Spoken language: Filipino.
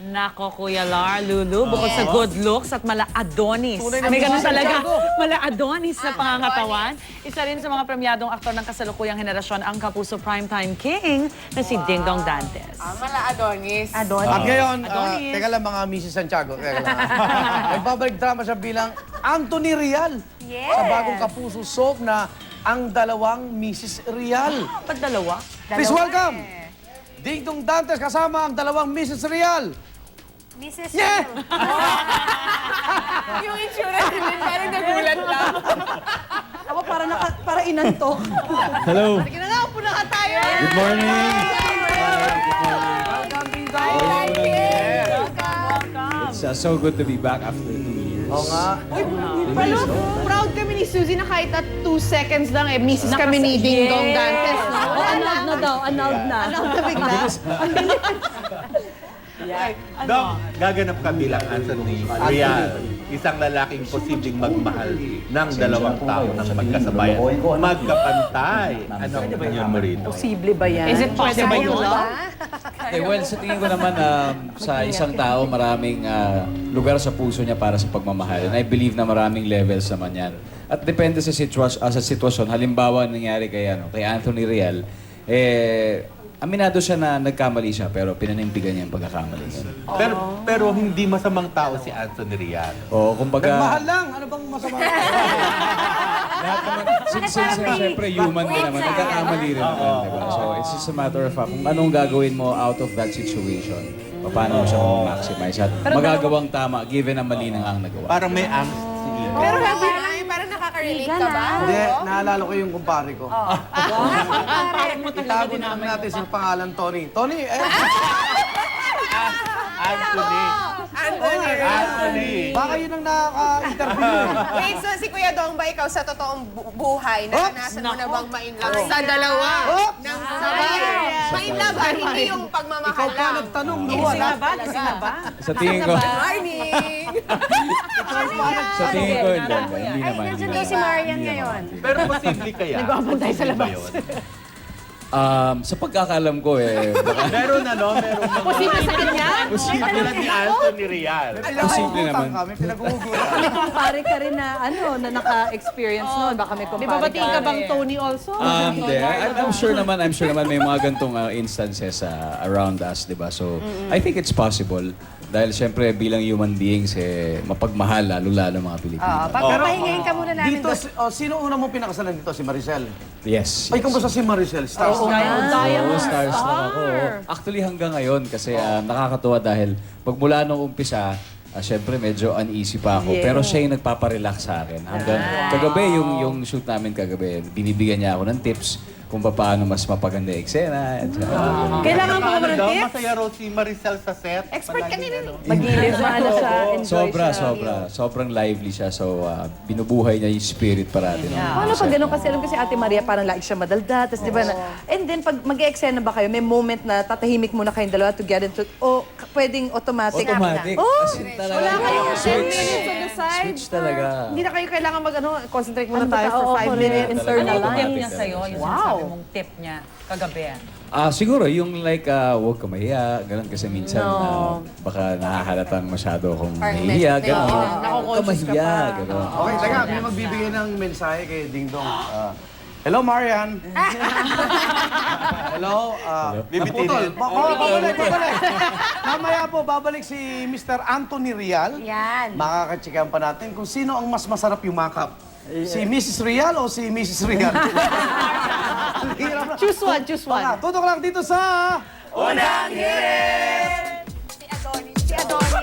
Nako, Kuya Lar, Lulu, bukod sa good looks at mala Adonis. Tunay na May ganun Mrs. talaga, Santiago. mala Adonis sa pangangatawan. Isa rin sa mga premyadong aktor ng kasalukuyang henerasyon ang Kapuso Primetime King na si Ding Dong Dantes. Mala Adonis. At ngayon, Adonis. teka lang mga Mrs. Santiago, teka lang. Nagbabalik drama siya bilang Anthony Rial. Sa bagong Kapuso soap na Ang Dalawang Mrs. Rial. Ba't dalawa? Please welcome, Ding Dong Dantes kasama ang dalawang Mrs. Rial. Mrs. Yeah! Yung insurance din, parang nagulat lang. Ako para inantok. Hello. Sige na nga, upo na ka tayo. Good morning. Welcome, Ding Dong. It's so good to be back after 2 years. Oo nga. Proud kami ni Suzy na kahit at 2 seconds lang Mrs. kami ni Ding Dong Dantes. No? Annulled na daw, annulled na. Anong bigla? Dong, gaganap ka bilang Anthony Rial, isang lalaking posibleng magmahal ng dalawang tao ng magkasabayan. Magkapantay. Anong opinion mo rito? Posible ba yan? Is it possible? Well, sa tingin ko naman, sa isang tao, maraming lugar sa puso niya para sa pagmamahal. And I believe na maraming levels naman yan. At depende sa sitwasyon. Halimbawa, nangyari kay Anthony Rial, aminado siya na nagkamali siya, pero pinanindigan niya yung pagkakamali niya. Pero hindi masamang tao si Anthony Rial. Oo, kumbaga, Mahal lang. Ano bang masama? lahat naman, since siyempre human din naman, nagkakamali rin naman, diba? So, it's just a matter of fact, kung anong gagawin mo out of that situation, paano mo siya ma-maximize at magagawang tama, given na mali na ang nagawa. Parang may angst si Ika. Pero parang nakaka-relate ka ba? Hindi, naalala ko yung kumpare ko. Itago namin natin sa pangalan Tony. Tony, Anthony! baka yun ang nakaka-interview eh. Wait, so si Kuya Dong ba ikaw sa totoong buhay, naranasan mo na bang ma-inlove sa dalawa? Ng sabay. Ma-inlove, hindi yung Ikaw pagmamahal pa lang. nagtanong, no? Gising na ba? Gising na ba? Sa tingin ko, Morning! sa tingin ko, hindi naman. Nandiyan daw si Marian ngayon. Pero posible kaya? Nagbabantay sa labas. Sa pagkakalam ko baka Meron meron mga... Posible sa kanya? Katulad ni Anthony Rial. posible naman. Kami pinag-uugulan. May kumpare ka rin na, na naka-experience noon. Baka may kumpare Di ba batiin ka bang Tony also? Hindi. I'm sure naman may mga gantong instances around us, di ba? So, I think it's possible. Dahil siyempre bilang human beings, mapagmahal, lalo-lalo mga Pilipino. Papahingayin ka muna namin. Dito, sino una mong pinakasalan dito? Si Maricel? Yes. Ay, kumusta si Maricel? Stars Oo, Diamond stars lang ako. Actually, hanggang ngayon, kasi nakakatuwa dahil pagmula nung umpisa, syempre medyo uneasy pa ako. Pero siya yung nagpaparelax sa akin. Hanggang kagabi, yung shoot namin kagabi, binibigyan niya ako ng tips kung paano mas mapaganda yung eksena. Kailangan mo naman ng Daw, tips? masaya raw si Maricel sa set. Expert ka nila. Magilid na siya, enjoy Sobra. siya. Sobrang lively siya. So, binubuhay niya yung spirit parati. Paano pag gano'n kasi alam ko si Ate Maria parang lagi siya madalda, tapos di ba na, and then pag mag-e-eksena ba kayo, may moment na tatahimik muna kayong dalawa to get into, o pwedeng automatic. Automatic. Oh, As in, talaga. wala kayong 10 Switch. minutes on the side. Switch talaga. Hindi na kayo kailangan concentrate muna Ano tayo ba? for Oo, 5 correct. minutes. Ano Internal yung tip line. niya sa'yo? Yung Wow. sinasabi mong tip niya kagabi. Siguro, yung like, huwag ka mahiya, ganun kasi minsan baka nakakalatang masyado akong Parang nahihiya, medyo- ganun. Oo, Huwag ka nako-conscious ka mahiya, pa. ganun. Okay, teka, may magbibigay ng mensahe kay Ding Dong. Hello, Marian. Hello. Naputol. Babalik. Mamaya po, babalik si Mr. Anthony Rial. Yan. Makakatsikan pa natin kung sino ang mas masarap yumakap. Si Mrs. Rial o si Mrs. Rial? Choose one, choose one. Tutok lang dito sa... Si Adonis.